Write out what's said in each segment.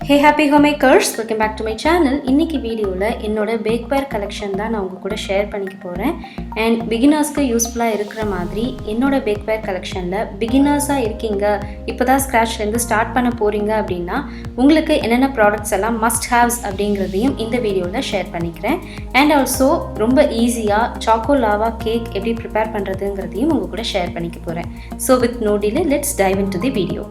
Hey happy homemakers, welcome back to my channel. இன்னைக்கு வீடியோவில் என்னோட பேக்வேர் கலெக்ஷன் தான் நான் உங்க கூட ஷேர் பண்ணிக்க போகிறேன். அண்ட் பிகினர்ஸ்க்கு யூஸ்ஃபுல்லாக இருக்கிற மாதிரி என்னோட பேக்வேர் கலெக்ஷனில் பிகினர்ஸாக இருக்கீங்க, இப்போ தான் ஸ்க்ராட்ச்லேருந்து ஸ்டார்ட் பண்ண போகிறீங்க அப்படின்னா உங்களுக்கு என்னென்ன ப்ராடக்ட்ஸ் எல்லாம் மஸ்ட் ஹேவ்ஸ் அப்படிங்கிறதையும் இந்த வீடியோவில் ஷேர் பண்ணிக்கிறேன். அண்ட் ஆல்சோ ரொம்ப ஈஸியாக சாக்கோ லாவா கேக் எப்படி ப்ரிப்பேர் பண்ணுறதுங்கிறதையும் உங்கள் கூட ஷேர் பண்ணிக்க போகிறேன். So with no delay let's dive into the video.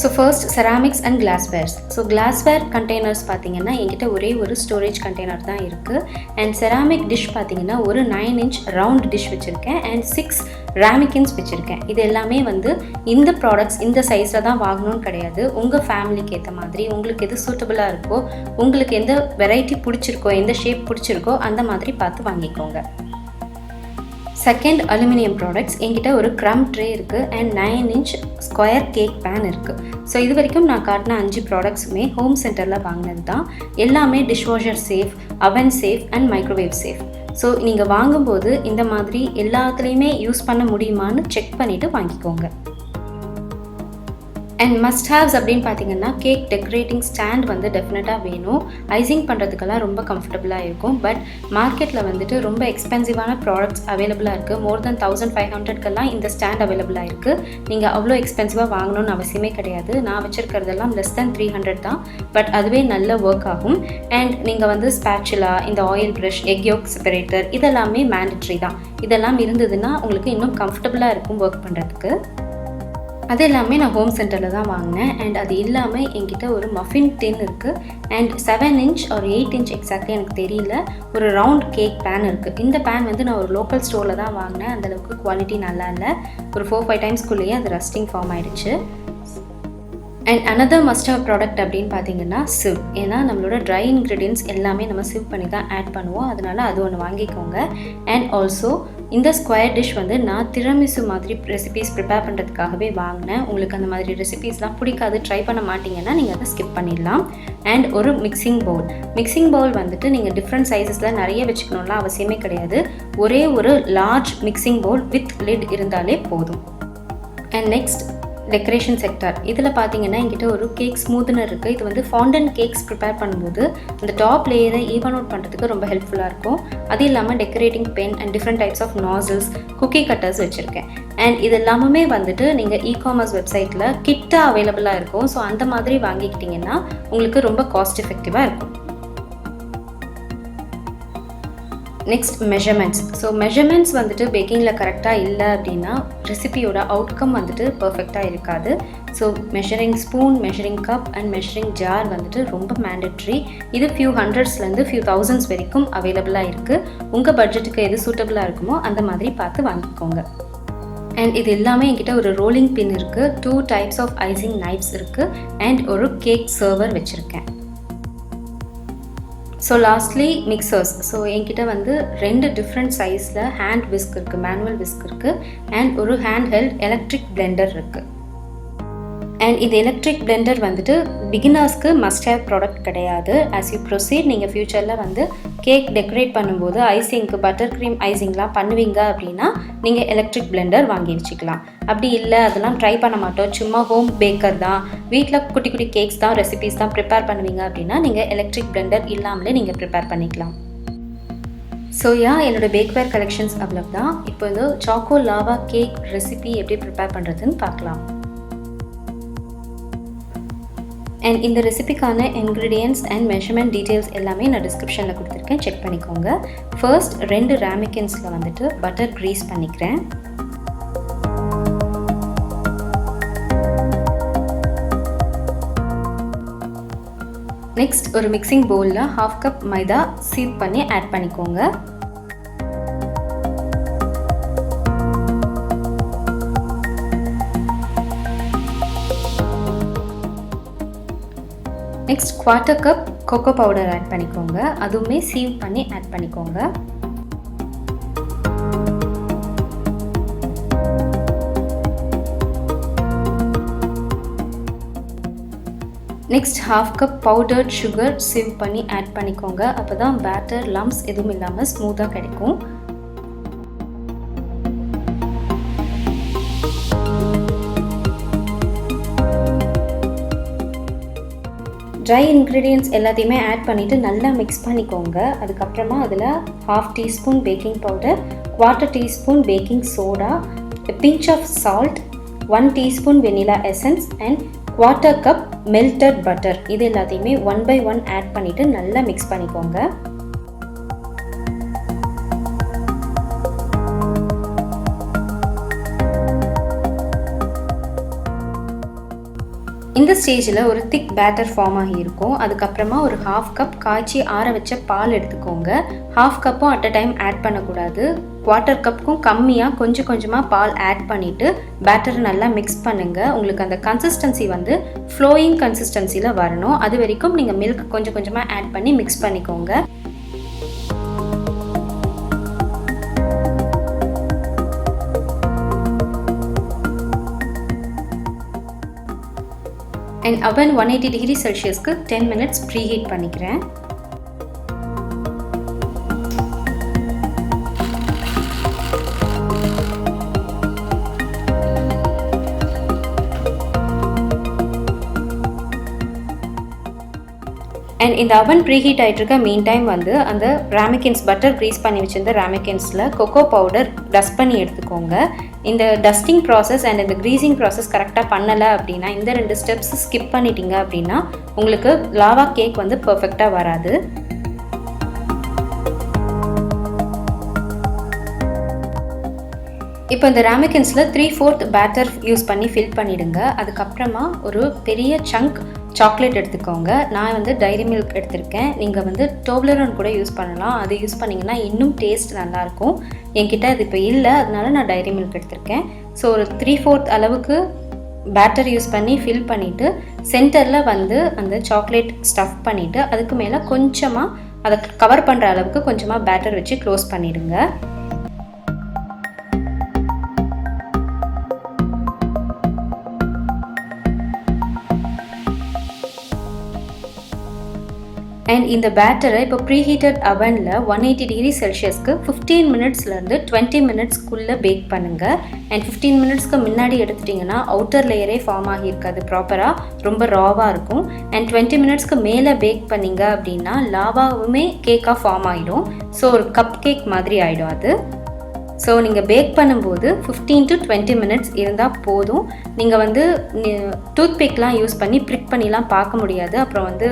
So first ceramics and glasswares. So glassware containers பார்த்தீங்கன்னா என்கிட்ட ஒரே ஒரு ஸ்டோரேஜ் கண்டெய்னர் தான் இருக்குது. அண்ட் செராமிக் டிஷ் பார்த்தீங்கன்னா ஒரு 9 inch ரவுண்ட் டிஷ் வச்சுருக்கேன் அண்ட் 6 ராமிகின்ஸ் வச்சுருக்கேன். இது எல்லாமே இந்த ப்ராடக்ட்ஸ் இந்த சைஸில் தான் வாங்கணும்னு கிடையாது. உங்கள் ஃபேமிலிக்கு ஏற்ற மாதிரி உங்களுக்கு எது சூட்டபுளாக இருக்கோ, உங்களுக்கு எந்த வெரைட்டி பிடிச்சிருக்கோ, எந்த ஷேப் பிடிச்சிருக்கோ அந்த மாதிரி பார்த்து வாங்கிக்கோங்க. Second aluminium products. என்கிட்ட ஒரு க்ரம் ட்ரே இருக்குது and 9 inch square cake pan இருக்குது. ஸோ இது வரைக்கும் நான் காட்டின 5 ப்ராடக்ட்ஸுமே ஹோம் சென்டரில் வாங்கினது தான். எல்லாமே டிஷ்வாஷர் சேஃப், அவன் safe and microwave safe. So நீங்கள் வாங்கும்போது இந்த மாதிரி எல்லாத்துலேயுமே யூஸ் பண்ண முடியுமான்னு செக் பண்ணிவிட்டு வாங்கிக்கோங்க. அண்ட் மஸ்ட் ஹேவ்ஸ் அப்படின்னு பார்த்தீங்கன்னா கேக் டெக்கரேட்டிங் ஸ்டாண்ட் டெஃபினட்டாக வேணும். ஐசிங் பண்ணுறதுக்கெல்லாம் ரொம்ப கம்ஃபர்டபுளாக இருக்கும். பட் மார்க்கெட்டில் ரொம்ப எக்ஸ்பென்சிவான ப்ராடக்ட்ஸ் அவைலபிளாக இருக்குது. மோர் தென் 1500க்கெல்லாம் இந்த ஸ்டாண்ட் அவைலபிளாக இருக்குது. நீங்கள் அவ்வளோ எக்ஸ்பென்சிவாக வாங்கணும்னு அவசியமே கிடையாது. நான் வச்சுருக்கிறதெல்லாம் லெஸ் தென் 300 தான். பட் அதுவே நல்ல ஒர்க் ஆகும். அண்ட் நீங்கள் ஸ்பேச்சுலா, இந்த oil brush, egg yolk separator இதெல்லாமே மேண்டட்ரி தான். இதெல்லாம் இருந்ததுன்னா உங்களுக்கு இன்னும் கம்ஃபர்டபுளாக இருக்கும் ஒர்க் பண்ணுறதுக்கு. அது எல்லாமே நான் ஹோம் சென்டரில் தான் வாங்கினேன். அண்ட் அது இல்லாமல் என்கிட்ட ஒரு மஃபின் டின் இருக்குது and 7 inch or 8 inch exactly எனக்கு தெரியல ஒரு ரவுண்ட் கேக் பேன் இருக்குது. இந்த பேன் நான் ஒரு லோக்கல் ஸ்டோரில் தான் வாங்கினேன். அந்தளவுக்கு குவாலிட்டி நல்லா இல்லை. ஒரு 4-5 டைம்ஸ்குள்ளேயே அது ரஸ்டிங் ஃபார்ம் ஆகிடுச்சு. And another must have product அப்படின்னு பார்த்தீங்கன்னா சிவ். ஏன்னா நம்மளோட ட்ரை இன்க்ரீடியன்ஸ் எல்லாமே நம்ம சிவ் பண்ணி தான் ஆட் பண்ணுவோம். அதனால் அது ஒன்று வாங்கிக்கோங்க. அண்ட் ஆல்சோ இந்த ஸ்கொயர் டிஷ் நான் திரமிசு மாதிரி ரெசிபீஸ் ப்ரிப்பேர் பண்ணுறதுக்காகவே வாங்கினேன். உங்களுக்கு அந்த மாதிரி ரெசிபீஸ்லாம் பிடிக்காது, ட்ரை பண்ண மாட்டிங்கன்னா நீங்கள் அதை ஸ்கிப் பண்ணிடலாம். அண்ட் ஒரு மிக்சிங் பவுல் நீங்கள் டிஃப்ரெண்ட் சைஸஸில் நிறைய வச்சுக்கணும்லாம் அவசியமே கிடையாது. ஒரே ஒரு large mixing bowl with lid இருந்தாலே போதும். And next decoration sector. இதில் பார்த்தீங்கன்னா என்கிட்ட ஒரு கேக் ஸ்மூத்னர் இருக்குது. இது ஃபாண்டன் கேக்ஸ் ப்ரிப்பேர் பண்ணும்போது அந்த டாப் லேயரை ஈவன் அவுட் பண்ணுறதுக்கு ரொம்ப ஹெல்ப்ஃபுல்லாக இருக்கும். அது இல்லாமல் decorating pen and different types of nozzles, cookie cutters வச்சுருக்கேன். அண்ட் இது எல்லாமே நீங்கள் இ-காமர்ஸ் வெப்சைட்டில் கிட்டாக அவைலபிளாக இருக்கும். ஸோ அந்த மாதிரி வாங்கிக்கிட்டிங்கன்னா உங்களுக்கு ரொம்ப காஸ்ட் எஃபெக்டிவாக இருக்கும். Next measurements. ஸோ மெஷர்மெண்ட்ஸ் பேக்கிங்கில் கரெக்டாக இல்லை அப்படின்னா ரெசிபியோட அவுட்கம் பர்ஃபெக்டாக இருக்காது. So measuring spoon, measuring cup and measuring jar ரொம்ப மேண்டட்ரி. இது ஃபியூ ஹண்ட்ரட்ஸ்லேருந்து ஃபியூ தௌசண்ட்ஸ் வரைக்கும் அவைலபிளாக இருக்குது. உங்கள் பட்ஜெட்டுக்கு எது சூட்டபுளாக இருக்குமோ அந்த மாதிரி பார்த்து வாங்கிக்கோங்க. அண்ட் இது எல்லாமே என்கிட்ட ஒரு ரோலிங் பின் இருக்குது, 2 types ஆஃப் ஐசிங் நைஃப்ஸ் இருக்குது அண்ட் ஒரு கேக் சர்வர் வச்சுருக்கேன். So lastly mixers. ஸோ என்கிட்ட 2 டிஃப்ரெண்ட் சைஸில் ஹேண்ட் விஸ்க் இருக்குது, மேனுவல் விஸ்க் இருக்குது அண்ட் ஒரு ஹேண்ட் ஹெல்ட் எலக்ட்ரிக் பிளெண்டர் இருக்குது. அண்ட் இந்த எலக்ட்ரிக் பிளெண்டர் பிகினர்ஸ்க்கு மஸ்ட் ஹேவ் ப்ராடக்ட் கிடையாது. ஆஸ் யூ ப்ரொசீட் நீங்கள் ஃப்யூச்சரில் கேக் டெக்கரேட் பண்ணும்போது ஐசிங்க்கு பட்டர் க்ரீம் ஐசிங்லாம் பண்ணுவீங்க அப்படின்னா நீங்கள் எலக்ட்ரிக் பிளெண்டர் வாங்கி வச்சுக்கலாம். அப்படி இல்லை அதெல்லாம் ட்ரை பண்ண மாட்டோம், சும்மா ஹோம் பேக்கர் தான், வீட்டில் குட்டி குட்டி கேக்ஸ் தான், ரெசிபீஸ் தான் ப்ரிப்பேர் பண்ணுவீங்க அப்படின்னா நீங்கள் எலக்ட்ரிக் பிளெண்டர் இல்லாமலே நீங்கள் ப்ரிப்பேர் பண்ணிக்கலாம். ஸோ என்னோடய பேக்வேர் கலெக்ஷன்ஸ் அவ்வளோதான். இப்போ சாக்கோ லாவா கேக் ரெசிபி எப்படி ப்ரிப்பேர் பண்ணுறதுன்னு பார்க்கலாம். அண்ட் இந்த ரெசிபிக்கான இன்க்ரீடியன்ட்ஸ் அண்ட் மெஷர்மெண்ட் டீட்டெயில்ஸ் எல்லாமே நான் டிஸ்கிரிப்ஷனில் கொடுத்துருக்கேன், செக் பண்ணிக்கோங்க. ஃபர்ஸ்ட் 2 ராமிகின்ஸில் பட்டர் க்ரீஸ் பண்ணிக்கிறேன். நெக்ஸ்ட் ஒரு மிக்சிங் பவுலில் 1/2 cup மைதா சீப் பண்ணி ஆட் பண்ணிக்கோங்க. Next 1/4 cup cocoa powder add பண்ணிக்கோங்க. அதுவுமே சீவ் பண்ணி ஆட் பண்ணிக்கோங்க. Next 1/2 cup powdered sugar sieve பண்ணி ஆட் பண்ணிக்கோங்க. அப்போ தான் பேட்டர் லம்ப்ஸ் எதுவும் இல்லாமல் ஸ்மூத்தாக கிடைக்கும். ட்ரை இன்க்ரீடியன்ட்ஸ் எல்லாத்தையுமே ஆட் பண்ணிவிட்டு நல்லா மிக்ஸ் பண்ணிக்கோங்க. அதுக்கப்புறமா அதில் 1/2 teaspoon baking powder, 1/4 teaspoon baking soda, pinch of salt, 1 teaspoon vanilla essence and 1/4 cup melted butter. இது எல்லாத்தையுமே 1 by 1 ஆட் பண்ணிவிட்டு நல்லா மிக்ஸ் பண்ணிக்கோங்க. இந்த ஸ்டேஜில் ஒரு திக் பேட்டர் ஃபார்ம் ஆகி இருக்கும். அதுக்கப்புறமா ஒரு 1/2 cup காய்ச்சி ஆற வச்ச பால் எடுத்துக்கோங்க. 1/2 cup at a time add பண்ணக்கூடாது. 1/4 cup கம்மியாக கொஞ்சம் கொஞ்சமாக பால் ஆட் பண்ணிவிட்டு பேட்டரை நல்லா மிக்ஸ் பண்ணுங்கள். உங்களுக்கு அந்த கன்சிஸ்டன்சி வந்து ஃப்ளோயிங் கன்சிஸ்டன்சியில் வரணும். அது வரைக்கும் நீங்கள் மில்க் கொஞ்சம் கொஞ்சமாக ஆட் பண்ணி மிக்ஸ் பண்ணிக்கோங்க. அண்ட் அவன் 180 டிகிரி செல்சியஸ்க்கு 10 minutes ப்ரீஹீட் பண்ணிக்கிறேன். அண்ட் இந்த அவன் ப்ரீஹீட் ஆகிட்டு இருக்க மீன் டைம் வந்து அந்த ராமிகின்ஸ் பட்டர் க்ரீஸ் பண்ணி வச்சிருந்த ராமிகின்ஸில் கொக்கோ பவுடர் டஸ்ட் பண்ணி எடுத்துக்கோங்க. இந்த டஸ்டிங் ப்ராசஸ் அண்ட் இந்த க்ரீசிங் ப்ராசஸ் கரெக்டாக பண்ணலை அப்படின்னா, இந்த 2 ஸ்டெப்ஸ் ஸ்கிப் பண்ணிட்டீங்க அப்படின்னா உங்களுக்கு லாவா கேக் வந்து பர்ஃபெக்டாக வராது. இப்போ இந்த ராமிகின்ஸில் 3/4 பேட்டர் யூஸ் பண்ணி ஃபில் பண்ணிவிடுங்க. அதுக்கப்புறமா ஒரு பெரிய சங்க் சாக்லேட் எடுத்துக்கோங்க. நான் வந்து டைரி மில்க் எடுத்திருக்கேன். நீங்கள் வந்து டோப்லரோன் கூட யூஸ் பண்ணலாம். அது யூஸ் பண்ணிங்கன்னா இன்னும் டேஸ்ட் நல்லாயிருக்கும். என்கிட்ட அது இப்போ இல்லை, அதனால நான் டைரி மில்க் எடுத்திருக்கேன். ஸோ ஒரு 3/4 அளவுக்கு பேட்டர் யூஸ் பண்ணி ஃபில் பண்ணிவிட்டு சென்டரில் வந்து அந்த சாக்லேட் ஸ்டஃப் பண்ணிவிட்டு அதுக்கு மேலே கொஞ்சமாக அதை கவர் பண்ணுற அளவுக்கு கொஞ்சமாக பேட்டர் வச்சு க்ளோஸ் பண்ணிவிடுங்க. அண்ட் இந்த பேட்டரை இப்போ ப்ரீஹீட்டட் அவனில் 180 டிகிரி செல்சியஸ்க்கு 15 மினிட்ஸ்லேருந்து 20 மினிட்ஸ்க்குள்ளே பேக் பண்ணுங்கள். அண்ட் 15 மினிட்ஸ்க்கு முன்னாடி எடுத்துட்டிங்கன்னா அவுட்டர் லேயரே ஃபார்ம் ஆகியிருக்காது, ப்ராப்பராக ரொம்ப ராவாக இருக்கும். அண்ட் 20 மினிட்ஸ்க்கு மேலே பேக் பண்ணிங்க அப்படின்னா லாவாவுமே கேக்காக ஃபார்ம் ஆகிடும். ஸோ ஒரு கப் கேக் மாதிரி ஆகிடும் அது. ஸோ நீங்கள் பேக் பண்ணும்போது 15 to 20 மினிட்ஸ் இருந்தால் போதும். நீங்கள் வந்து டூத் பிக்லாம் யூஸ் பண்ணி ப்ரிக் பண்ணிலாம் பார்க்க முடியாது. அப்புறம் வந்து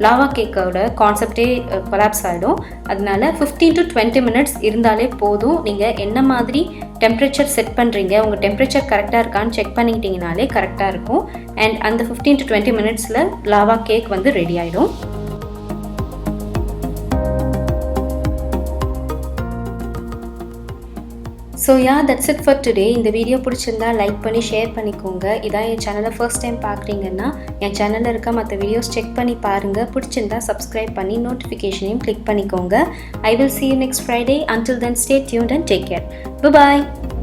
லாவா கேக்கோட கான்செப்டே கொலாப்ஸ் ஆகிடும். அதனால 15 to 20 மினிட்ஸ் இருந்தாலே போதும். நீங்கள் என்ன மாதிரி டெம்பரேச்சர் செட் பண்ணுறீங்க, உங்கள் டெம்பரேச்சர் கரெக்டாக இருக்கான்னு செக் பண்ணிக்கிட்டிங்கனாலே கரெக்டாக இருக்கும். அண்ட் அந்த 15 to 20 மினிட்ஸில் லாவா கேக் வந்து ரெடி ஆகிடும். So that's it for today. இந்த வீடியோ பிடிச்சிருந்தா லைக் பண்ணி ஷேர் பண்ணிக்கோங்க. இதான் என் சேனலை ஃபர்ஸ்ட் டைம் பார்க்குறீங்கன்னா என் சேனலில் இருக்க மற்ற வீடியோஸ் செக் பண்ணி பாருங்கள். பிடிச்சிருந்தா சப்ஸ்கிரைப் பண்ணி நோட்டிஃபிகேஷனையும் கிளிக் பண்ணிக்கோங்க. I will see you next Friday. Until then, stay tuned and take care. Bye-bye.